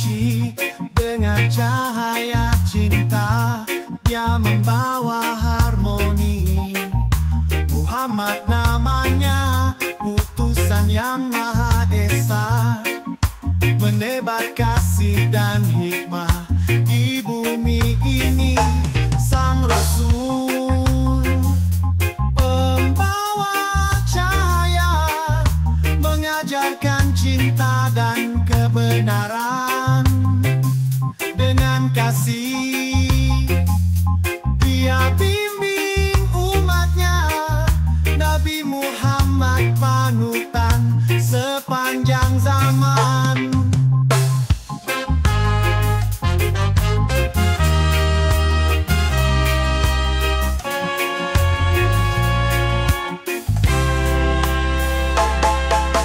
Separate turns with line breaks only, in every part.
suci. Dengan cahaya cinta dia membawa harmoni. Muhammad namanya, utusan yang Maha Esa, menebar kasih dan hikmah di bumi ini. Sang Rasul, pembawa cahaya, mengajarkan cinta dan kebenaran. Dengan kasih dia bimbing umatnya. Nabi Muhammad panutan sepanjang zaman.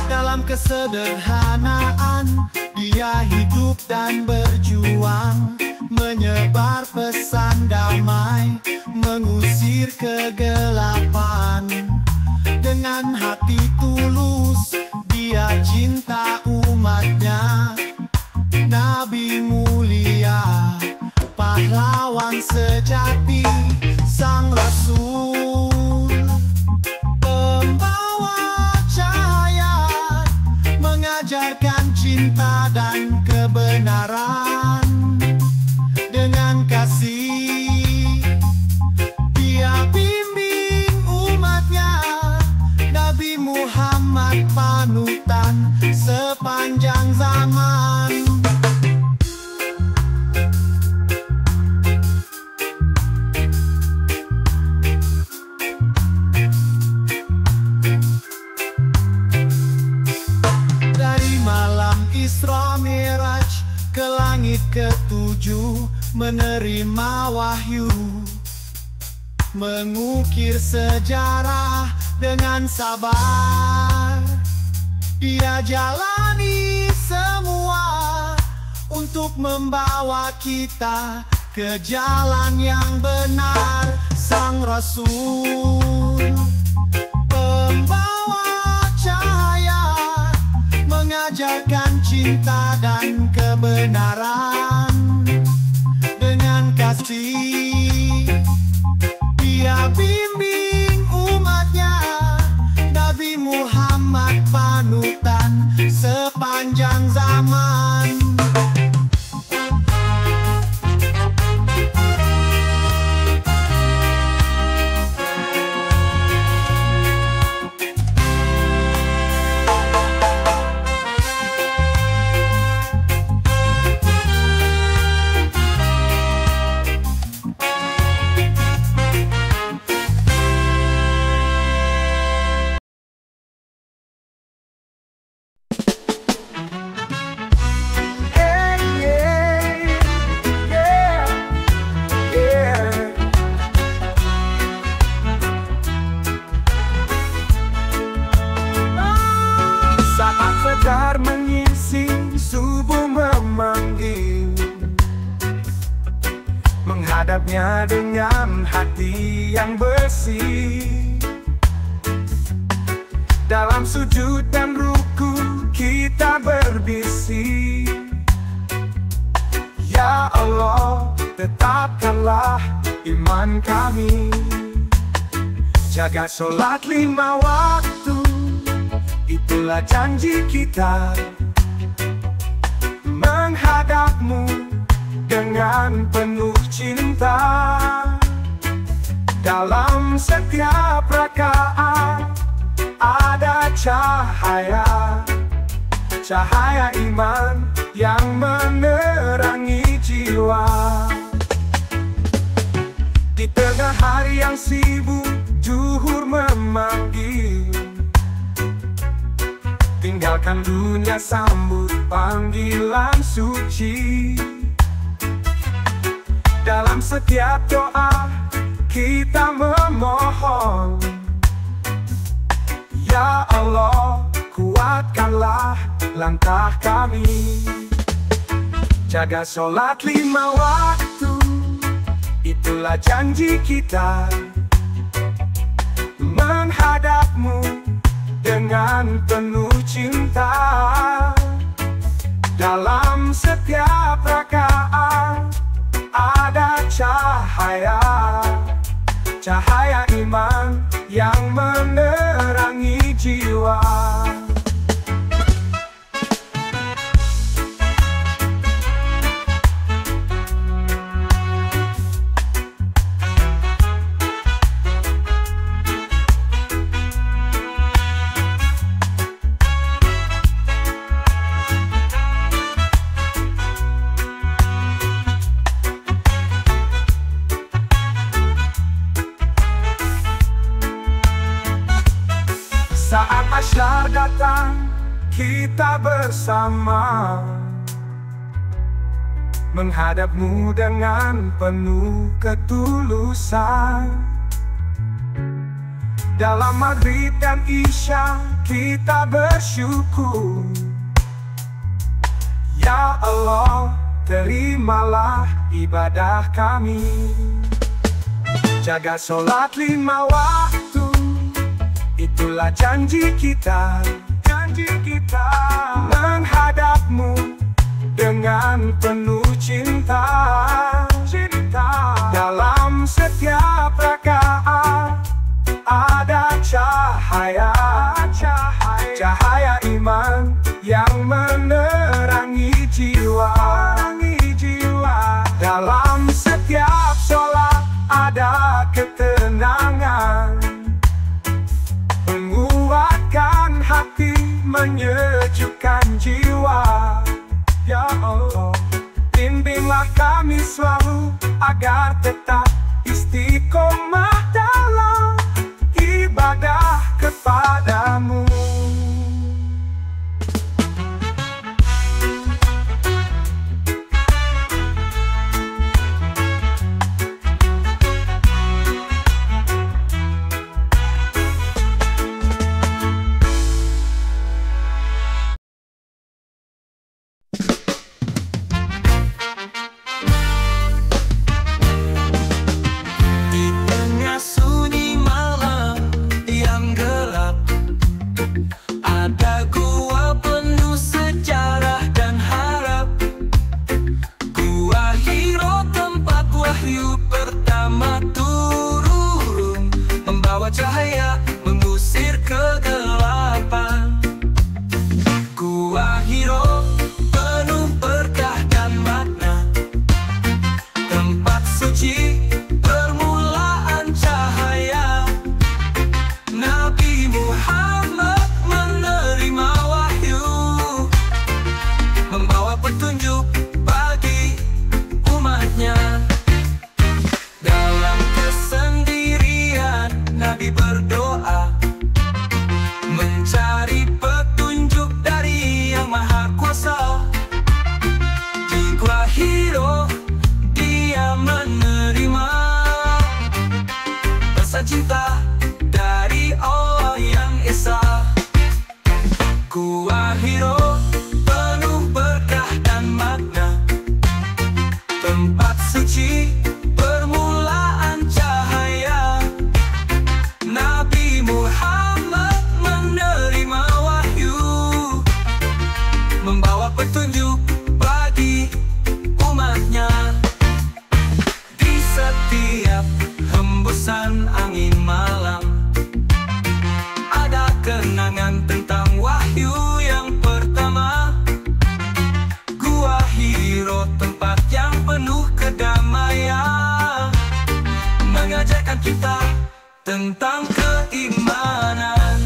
Dalam kesederhanaan dia hidup dan berjuang, menyebar pesan damai, mengusir kegelapan. Dengan hati tulus dia cinta umatnya. Nabi mulia, pahlawan sejati. Sang Rasul, pembawa cahaya, mengajarkan cinta dan kebenaran. Dengan kasih dia bimbing umatnya. Nabi Muhammad panutan sepanjang zaman. Dari malam Isra Mi'raj ke langit ketujuh, menerima wahyu, mengukir sejarah dengan sabar. Dia jalani semua untuk membawa kita ke jalan yang benar. Sang Rasul, pembawa cahaya, mengajarkan cinta dan kebenaran. Dengan kasih dia bimbing umatnya. Nabi Muhammad panutan sepanjang zaman.
Fajar menyingsing, subuh memanggil, menghadapnya dengan hati yang bersih. Dalam sujud dan ruku kita berbisik, Ya Allah, tetapkanlah iman kami. Jaga sholat 5 waktu, itulah janji kita. Menghadapmu dengan penuh cinta. Dalam setiap rakaat ada cahaya, cahaya iman yang menerangi jiwa. Di tengah hari yang sibuk, zuhur memanggil. Tinggalkan dunia, sambut panggilan suci. Dalam setiap doa kita memohon, Ya Allah, kuatkanlah langkah kami. Jaga sholat 5 waktu, itulah janji kita. Menghadapmu dengan penuh cinta. Dalam setiap rakaan ada cahaya, cahaya iman yang menerangi jiwa. Saat masyar datang, kita bersama menghadapmu dengan penuh ketulusan. Dalam maghrib dan isya kita bersyukur. Ya Allah, terimalah ibadah kami. Jaga sholat 5 waktu, itulah janji kita, menghadapmu dengan penuh cinta. Dalam setiap rakaat ada cahaya, cahaya iman yang menerangi jiwa. Dalam setiap sholat ada ketenangan, menguatkan hati, menyejukkan jiwa. Ya Allah, bimbinglah kami selalu agar tetap istiqomah dalam ibadah kepadamu. Cahaya mengusir kegelapan. Gua Hiro penuh berkah dan makna, tempat suci permulaan cahaya. Nabi Muhammad menerima wahyu, membawa petunjuk bagi umatnya. Dalam kesendirian Nabi berdoa, mencari petunjuk dari Yang Maha Kuasa. Di Gua Hiro dia menerima pesan cinta dari Allah yang Esa. Gua Hiro penuh berkah dan makna, tempat suci permulaan cahaya. Nabi Muhammad menerima wahyu, membawa petunjuk bagi umatnya. Di setiap hembusan angin malam ada kenangan tentang wahyu yang pertama. Gua Hiro tempat yang penuh kedamaian, mengajarkan kita tentang keimanan.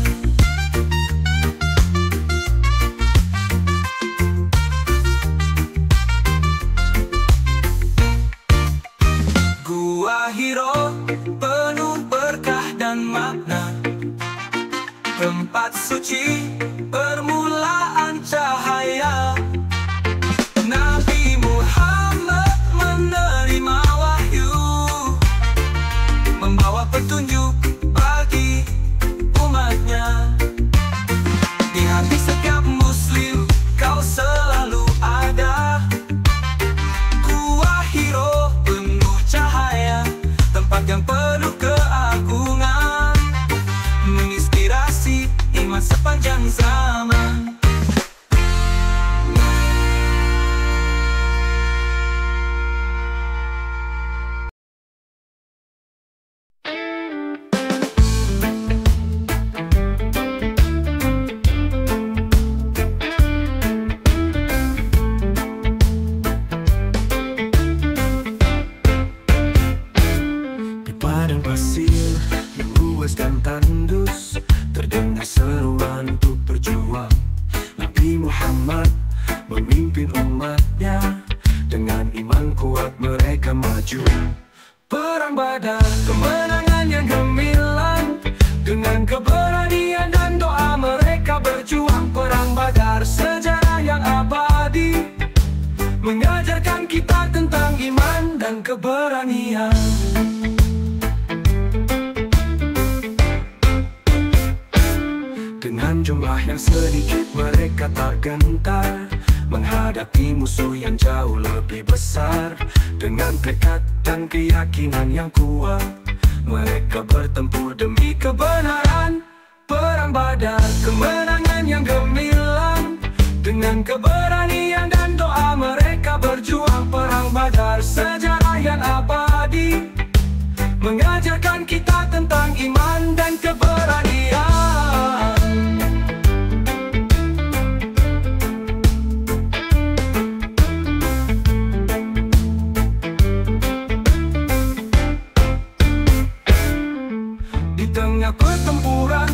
Gua Hiro penuh berkah dan makna, tempat suci permulaan cahaya. Nabi Muhammad menerima wahyu, membawa petunjuk bagi umatnya. Di hati setiap muslim kau selalu ada. Gua Hiro penuh cahaya, tempat yang penuh keagungan, menginspirasi iman sepanjang umatnya. Dengan iman kuat mereka maju. Perang Badar, kemenangan yang gemilang. Dengan keberanian dan doa mereka berjuang. Perang Badar, sejarah yang abadi, mengajarkan kita tentang iman dan keberanian. Dengan jumlah yang sedikit mereka tak gentar menghadapi musuh yang jauh lebih besar. Dengan tekad dan keyakinan yang kuat mereka bertempur demi kebenaran. Perang Badar, kemenangan yang gemilang. Dengan keberanian dan doa mereka berjuang. Perang Badar, sejarah yang abadi, mengajarkan kita tentang iman dan keberanian. Di tengah pertempuran,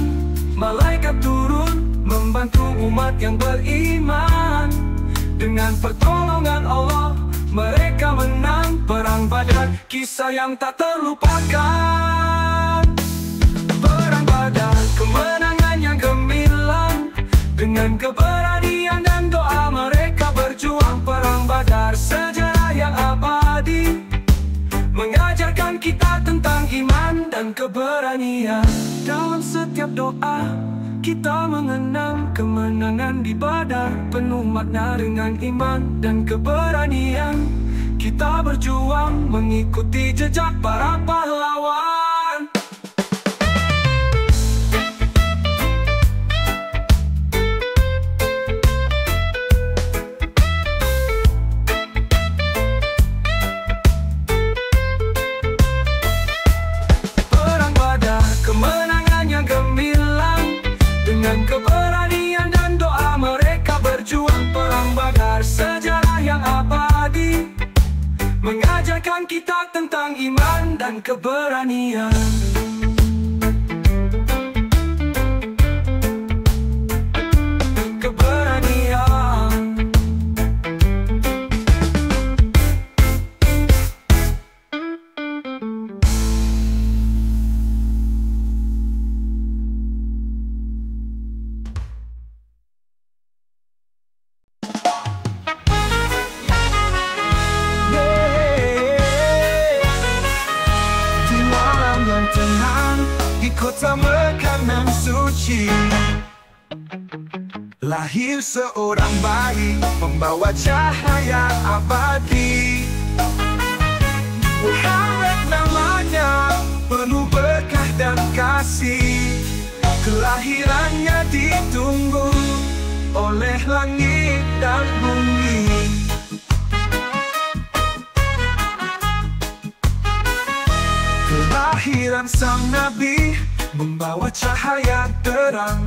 malaikat turun membantu umat yang beriman. Dengan pertolongan Allah mereka menang. Perang Badar, kisah yang tak terlupakan. Perang Badar, kemenangan yang gemilang. Dengan keberanian dan doa mereka berjuang. Perang Badar, sejarah yang abadi, mengajarkan kita tentang iman dan keberanian. Dalam setiap doa kita mengenang kemenangan di Badar. Penuh makna dengan iman dan keberanian. Kita berjuang mengikuti jejak para pahlawan. Perang Badar, kemenangan yang gemilang. Dengan keberanian dan doa mereka berjuang. Perang Badar, sejarah yang abadi, mengajarkan kita tentang iman dan keberanian. Keberanian. Di kota Mekah nan suci, lahir seorang bayi membawa cahaya abadi. Muhammad namanya, penuh berkah dan kasih. Kelahirannya ditunggu oleh langit dan bumi. Kelahiran sang Nabi membawa cahaya terang,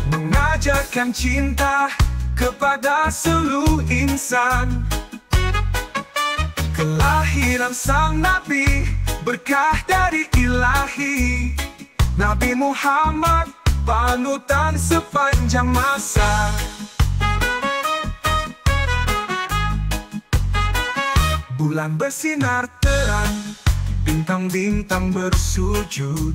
mengajarkan cinta kepada seluruh insan. Kelahiran sang Nabi berkah dari Ilahi. Nabi Muhammad panutan sepanjang masa. Bulan bersinar terang, bintang-bintang bersujud,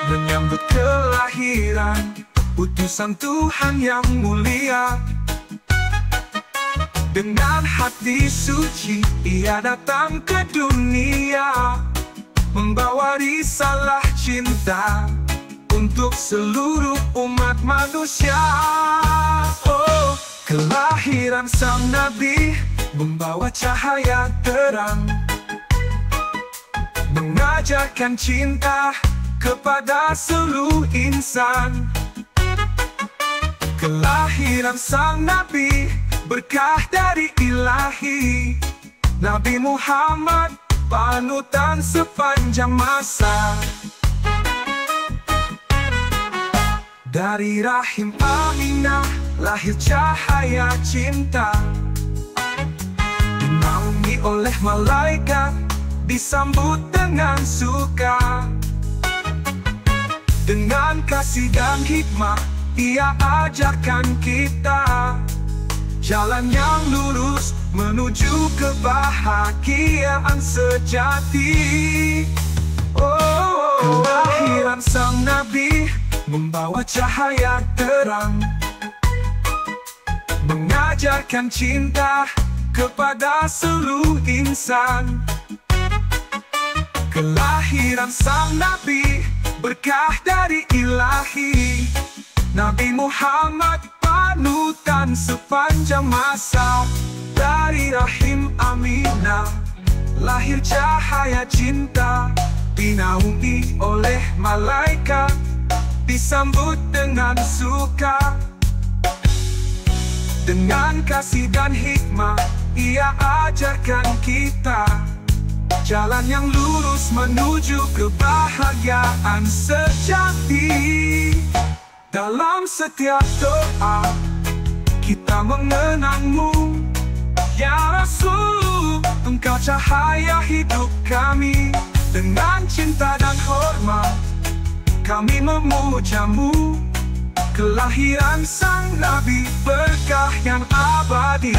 menyambut kelahiran utusan Tuhan yang mulia. Dengan hati suci ia datang ke dunia, membawa risalah cinta untuk seluruh umat manusia. Oh, kelahiran sang Nabi membawa cahaya terang, mengajarkan cinta kepada seluruh insan. Kelahiran sang Nabi berkah dari Ilahi. Nabi Muhammad panutan sepanjang masa. Dari rahim Aminah lahir cahaya cinta, dinaungi oleh malaikat, disambut dengan suka. Dengan kasih dan hikmah Ia ajarkan kita jalan yang lurus menuju kebahagiaan sejati. Kelahiran sang Nabi membawa cahaya terang, mengajarkan cinta kepada seluruh insan. Kelahiran sang Nabi berkah dari Ilahi. Nabi Muhammad panutan sepanjang masa. Dari rahim Aminah lahir cahaya cinta, dinaungi oleh malaikat, disambut dengan suka. Dengan kasih dan hikmah ia ajarkan kita jalan yang lurus menuju kebahagiaan sejati. Dalam setiap doa kita mengenangmu, ya Rasul, engkau cahaya hidup kami. Dengan cinta dan hormat kami memujamu. Kelahiran sang Nabi berkah yang abadi.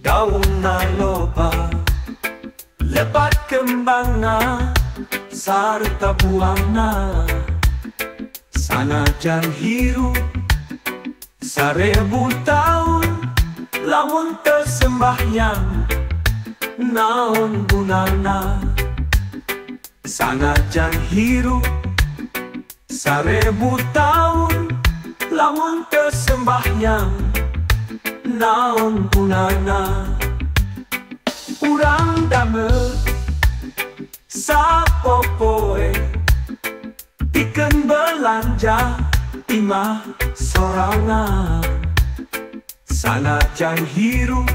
Daun naloba, lebat kembangna, serta buahna. Sanajan hirup 1000 tahun, lamun tersembahyang, naon gunana. Sanajan hirup 1000 tahun, lamun tersembahyang, naon gunana. Urang damel sapopoe, pikeun belanja imah sorangan. Sanajan hirup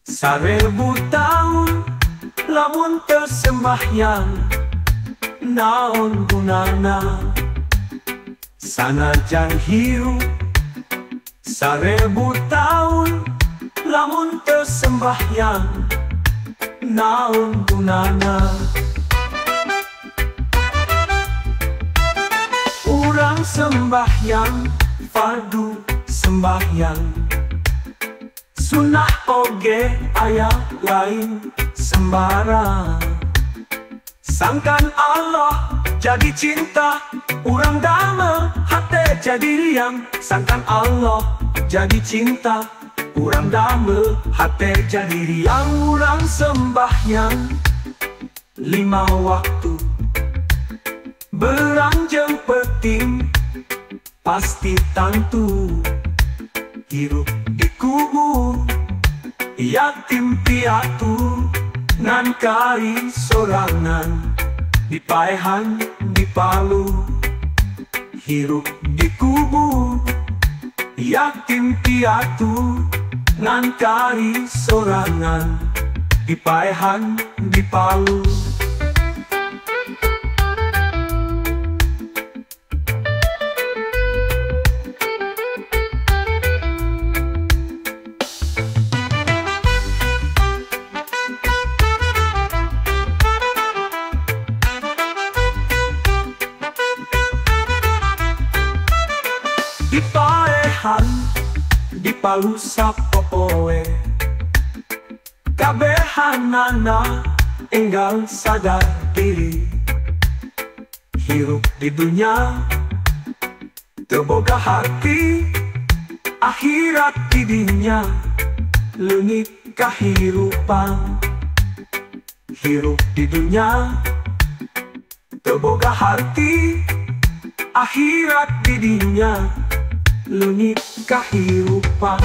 1000 tahun, lamun tersembahyang, naon gunana. Sanajan hirup 1000 tahun, lamun tersembahyang, naon gunana. Urang sembahyang, fardu sembahyang, sunnah oge aya lain sembarang. Sangkan Allah jadi cinta, urang damel hate jadi riang. Sangkan Allah jadi cinta, urang damel hate jadi riang. Urang sembahyang 5 waktu, beranjeng peting pasti tantu. Hirup di kubur yatim piatu, ngan kari sorangan di paehan di Palu. Hirup di kubur yatim piatu, ngan kari sorangan di paehan di Palu. Di paehan di Palu sapopoe, kabehanana enggal sadar diri. Hirup di dunia teu boga hati, akhirat di dinya leungit kahirupan. Hirup di dunia teu boga hati, akhirat di dinya leungit kahirupan.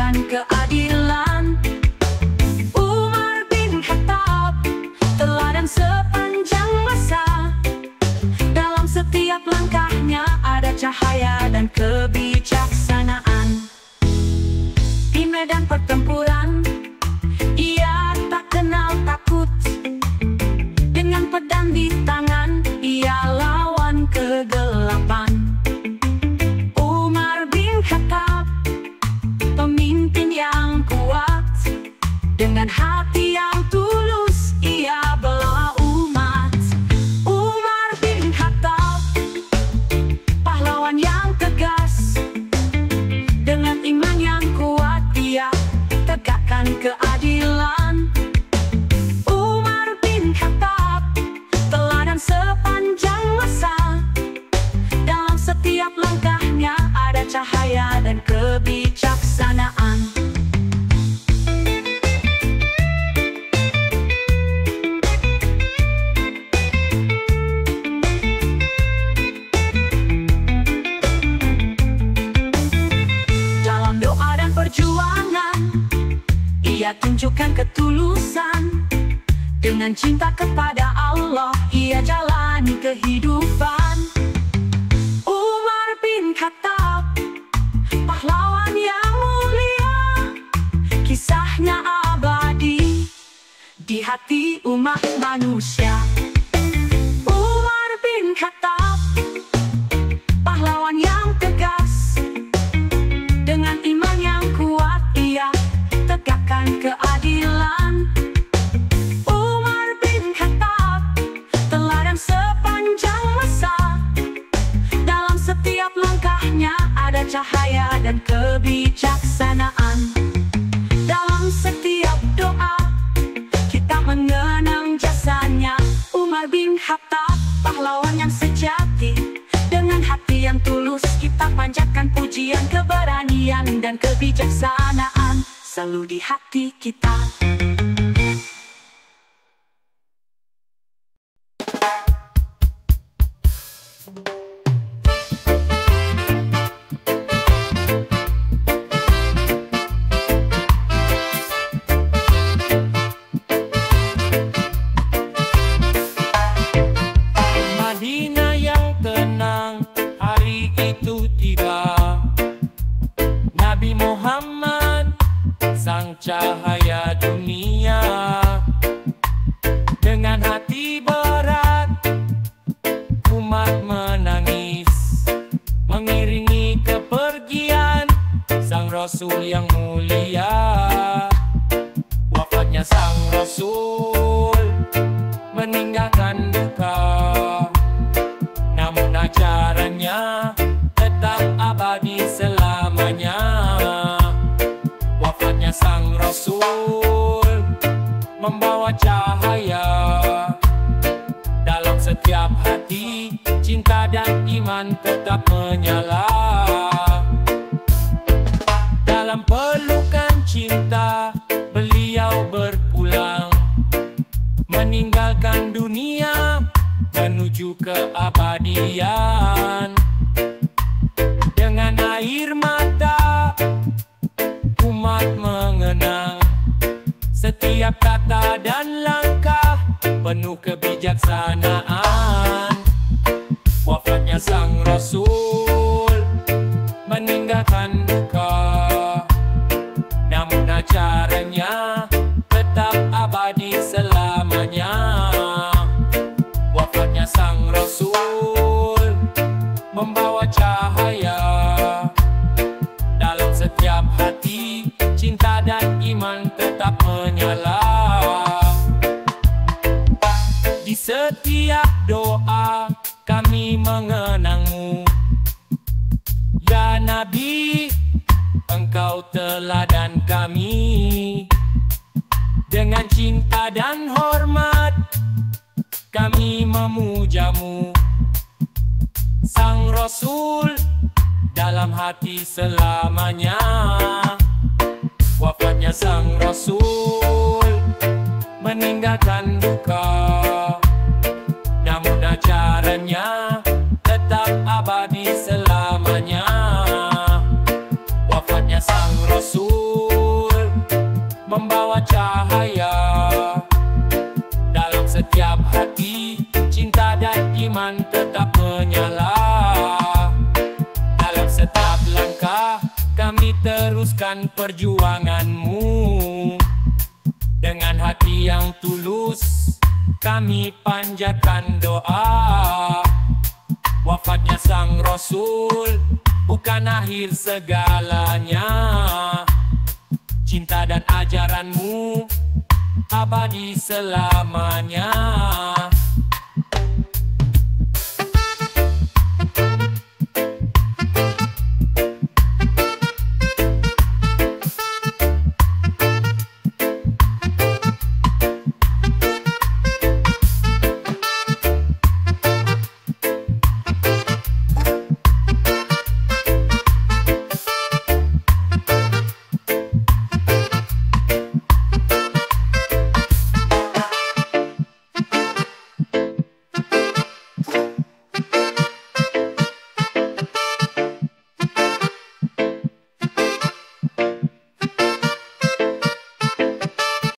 tegakkan keadilan. Umar bin Khattab, teladan sepanjang masa. Dalam setiap langkahnya ada cahaya dan kebijaksanaan. Di medan pertempuran, ia tak kenal takut. Dengan pedang di tangan, ia lawan kegelapan. Umar bin Khattab, pemimpin yang kuat. Dengan hati yang tulus, ia bela umat. Umar bin Khattab, pahlawan yang tegas. Dengan iman yang kuat, dia tegakkan keadilan. Umar bin Khattab, teladan sepanjang masa. Dalam setiap langkahnya ada cahaya dan kebijaksanaan. Dalam doa dan perjuangan, ia tunjukkan ketulusan. Dengan cinta kepada Allah, ia jalani kehidupan. Umar bin Khattab, pahlawan yang mulia. Kisahnya abadi di hati umat manusia. Umar bin Khattab, pahlawan yang tegas. Dengan iman yang kuat, ia tegakkan keadilan. Umar bin Khattab, teladan sepanjang masa. Dalam setiap langkahnya ada cahaya dan kebijaksanaan. Dalam setiap doa, kita mengenang jasanya. Umar bin Khattab, pahlawan yang sejati. Dengan hati yang tulus, kita panjatkan pujian, keberanian dan kebijaksanaan selalu di hati kita.
Madinah yang tenang, hari itu tiba. Nabi Muhammad, sang cahaya dunia. Dengan hati berat, umat menangis, mengiringi kepergian sang Rasul yang mulia. Wafatnya sang Rasul meninggalkan duka, namun ajarannya tetap abadi selamanya. Wafatnya sang Rasul membawa cahaya dalam setiap hati. Cinta dan iman tetap menyala. Dalam pelukan cinta, beliau berpulang, meninggalkan dunia menuju keabadian. Dengan air mata, umat mengenang setiap kata dan langkah penuh kebijaksanaan. Wafatnya sang Rasul meninggalkan duka, namun ajarannya tetap abadi selamanya. Wafatnya sang Rasul membawa cahaya dalam setiap hati. Cinta dan iman tetap menyala. Di setiap doa kami mengenangmu, ya Nabi, engkau teladan kami. Dengan cinta dan hormat kami memujamu, sang Rasul dalam hati selamanya. Wafatnya sang Rasul meninggalkan duka, namun ajarannya tetap abadi selamanya. Wafatnya sang Rasul dan perjuanganmu. Dengan hati yang tulus kami panjatkan doa. Wafatnya sang Rasul bukan akhir segalanya. Cinta dan ajaranmu abadi selamanya.